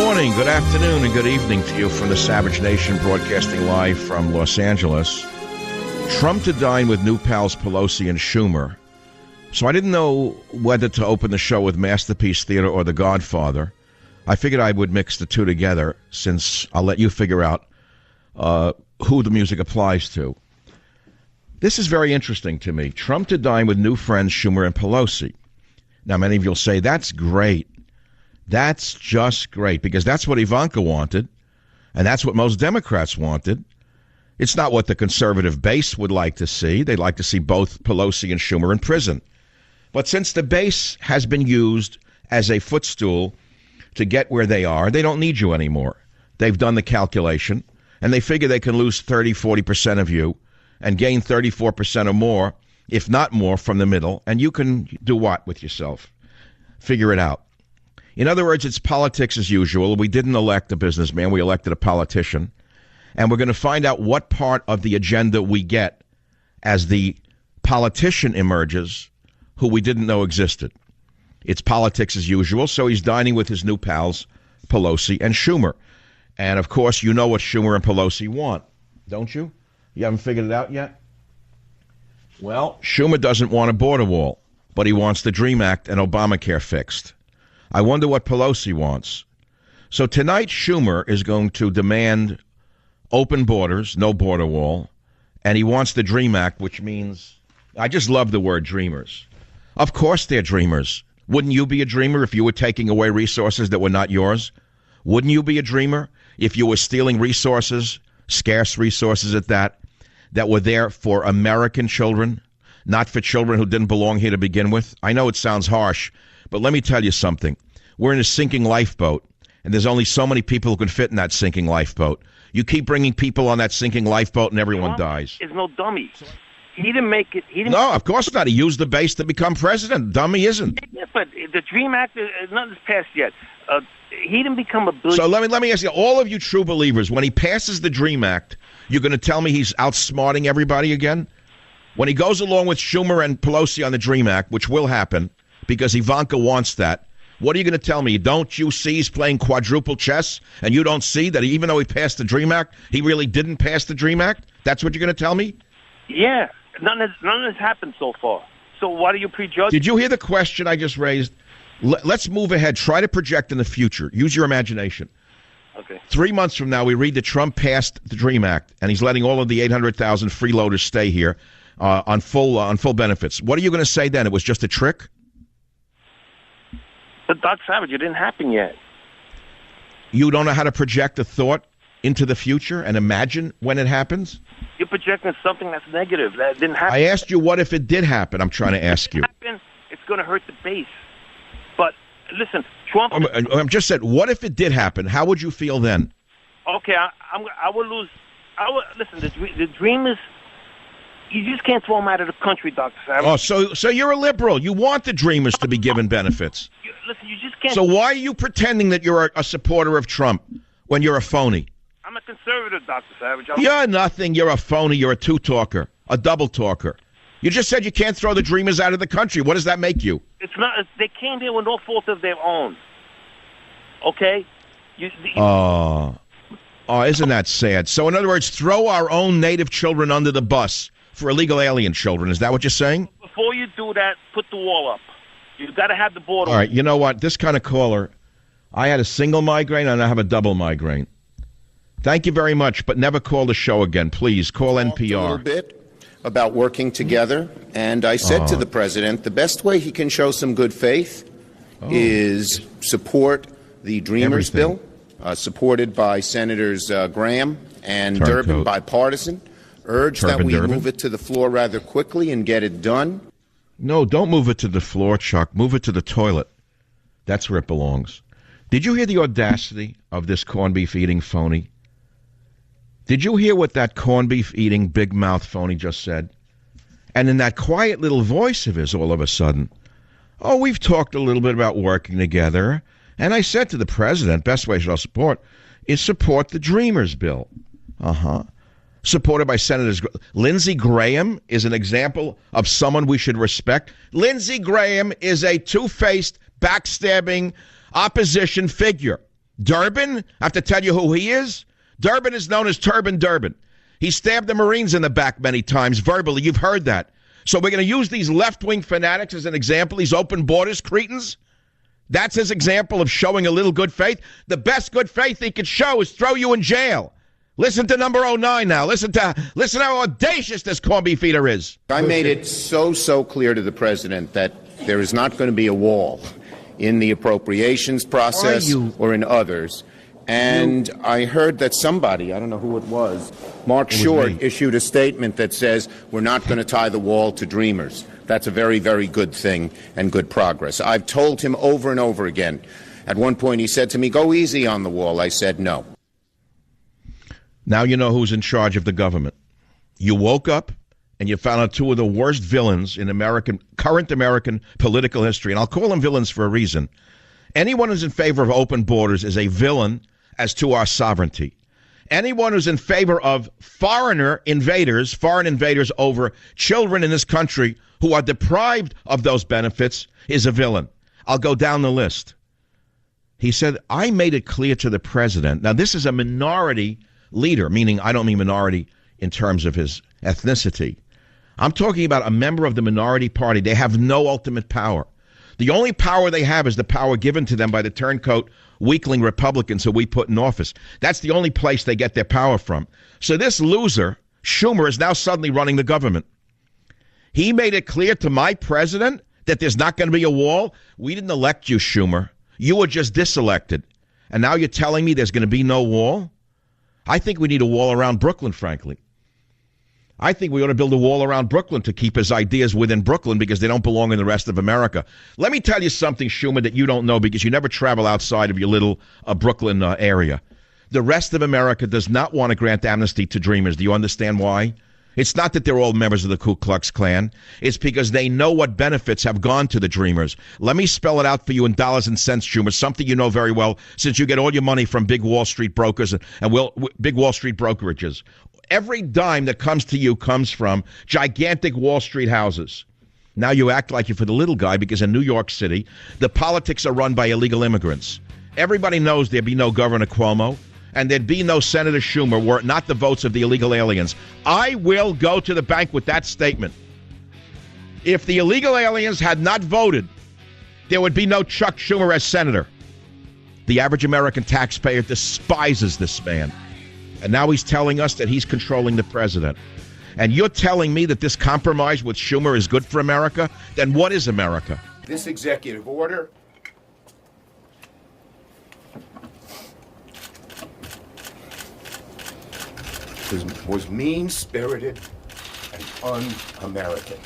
morning, good afternoon, and good evening to you from the Savage Nation, broadcasting live from Los Angeles. Trump to dine with new pals Pelosi and Schumer. So I didn't know whether to open the show with Masterpiece Theater or The Godfather. I figured I would mix the two together, since I'll let you figure out who the music applies to. This is very interesting to me. Trump to dine with new friends Schumer and Pelosi. Now, many of you will say, that's great. That's just great, because that's what Ivanka wanted, and that's what most Democrats wanted. It's not what the conservative base would like to see. They'd like to see both Pelosi and Schumer in prison. But since the base has been used as a footstool to get where they are, they don't need you anymore. They've done the calculation, and they figure they can lose 30, 40% of you and gain 34% or more, if not more, from the middle, and you can do what with yourself? Figure it out. In other words, it's politics as usual. We didn't elect a businessman. We elected a politician. And we're going to find out what part of the agenda we get as the politician emerges who we didn't know existed. It's politics as usual, so he's dining with his new pals, Pelosi and Schumer. And, of course, you know what Schumer and Pelosi want, don't you? You haven't figured it out yet? Well, Schumer doesn't want a border wall, but he wants the DREAM Act and Obamacare fixed. I wonder what Pelosi wants. So tonight, Schumer is going to demand open borders, no border wall, and he wants the DREAM Act, which means, I just love the word dreamers. Of course they're dreamers. Wouldn't you be a dreamer if you were taking away resources that were not yours? Wouldn't you be a dreamer if you were stealing resources, scarce resources at that were there for American children, not for children who didn't belong here to begin with? I know it sounds harsh, but let me tell you something. We're in a sinking lifeboat, and there's only so many people who can fit in that sinking lifeboat. You keep bringing people on that sinking lifeboat, and everyone dies. Is no dummy. He didn't make it. No, of course not. He used the base to become president. Dummy isn't. Yeah, but the DREAM Act, nothing's passed yet. He didn't become a billionaire. So let me ask you, all of you true believers, when he passes the DREAM Act, you're going to tell me he's outsmarting everybody again? When he goes along with Schumer and Pelosi on the DREAM Act, which will happen because Ivanka wants that, what are you going to tell me? Don't you see he's playing quadruple chess, and you don't see that even though he passed the DREAM Act, he really didn't pass the DREAM Act? That's what you're going to tell me? Yeah. None of this happened so far. So why do you prejudge? Did you hear the question I just raised? Let's move ahead. Try to project in the future. Use your imagination. Okay. 3 months from now, we read that Trump passed the DREAM Act, and he's letting all of the 800,000 freeloaders stay here on full benefits. What are you going to say then? It was just a trick? But Doc Savage, it didn't happen yet. You don't know how to project a thought into the future and imagine when it happens? You're projecting something that's negative. That didn't happen. I asked you what if it did happen. I'm trying to ask you. It's going to hurt the base. But listen, Trump... I'm just said, what if it did happen? How would you feel then? Okay, I would lose... Listen, the dream is... You just can't throw them out of the country, Dr. Savage. Oh, so you're a liberal. You want the dreamers to be given benefits. Listen, you just can't... So why are you pretending that you're a supporter of Trump when you're a phony? I'm a conservative, Dr. Savage. You're nothing. You're a phony. You're a two-talker, a double-talker. You just said you can't throw the dreamers out of the country. What does that make you? It's not. They came here with no fault of their own. Okay? Isn't that sad? So, in other words, throw our own native children under the bus for illegal alien children. Is that what you're saying? Before you do that, put the wall up. You've got to have the border. All right, you know what? This kind of caller, I had a single migraine and I have a double migraine. Thank you very much, but never call the show again. Please, call NPR. A little bit about working together, and I said to the president, the best way he can show some good faith is support the Dreamers bill, supported by Senators Graham and Durbin, bipartisan. Urge that we move it to the floor rather quickly and get it done. No, don't move it to the floor, Chuck. Move it to the toilet. That's where it belongs. Did you hear the audacity of this corned beef eating phony? Did you hear what that corned beef eating big mouth phony just said? And in that quiet little voice of his, all of a sudden, we've talked a little bit about working together. And I said to the president, best way I'll support is support the Dreamers bill. Supported by Senators. Lindsey Graham is an example of someone we should respect. Lindsey Graham is a two-faced, backstabbing opposition figure. Durbin, I have to tell you who he is. Durbin is known as Turban Durbin. He stabbed the Marines in the back many times verbally. You've heard that. So we're going to use these left-wing fanatics as an example, these open borders cretins? That's his example of showing a little good faith? The best good faith he could show is throw you in jail. Listen to number 09 now. Listen how audacious this corned beef eater is. I made it so clear to the president that there is not going to be a wall in the appropriations process or in others. And I heard that somebody, I don't know who it was, Mark Short, issued a statement that says we're not going to tie the wall to dreamers. That's a very, very good thing and good progress. I've told him over and over again. At one point he said to me, go easy on the wall. I said no. Now you know who's in charge of the government. You woke up and you found out two of the worst villains in current American political history. And I'll call them villains for a reason. Anyone who's in favor of open borders is a villain as to our sovereignty. Anyone who's in favor of foreign invaders over children in this country who are deprived of those benefits is a villain. I'll go down the list. He said, I made it clear to the president. Now, this is a minority leader, meaning I don't mean minority in terms of his ethnicity. I'm talking about a member of the minority party. They have no ultimate power. The only power they have is the power given to them by the turncoat weakling Republicans who we put in office. That's the only place they get their power from. So this loser, Schumer, is now suddenly running the government. He made it clear to my president that there's not going to be a wall. We didn't elect you, Schumer. You were just diselected. And now you're telling me there's going to be no wall? I think we need a wall around Brooklyn, frankly. I think we ought to build a wall around Brooklyn to keep his ideas within Brooklyn because they don't belong in the rest of America. Let me tell you something, Schumer, that you don't know because you never travel outside of your little Brooklyn area. The rest of America does not want to grant amnesty to dreamers. Do you understand why? It's not that they're all members of the Ku Klux Klan. It's because they know what benefits have gone to the dreamers. Let me spell it out for you in dollars and cents, Schumer, something you know very well since you get all your money from big Wall Street brokers and big Wall Street brokerages. Every dime that comes to you comes from gigantic Wall Street houses. Now you act like you're for the little guy because in New York City, the politics are run by illegal immigrants. Everybody knows there'd be no Governor Cuomo and there'd be no Senator Schumer were it not the votes of the illegal aliens. I will go to the bank with that statement. If the illegal aliens had not voted, there would be no Chuck Schumer as senator. The average American taxpayer despises this man. And now he's telling us that he's controlling the president. And you're telling me that this compromise with Schumer is good for America? Then what is America? This executive order was mean-spirited and un-American.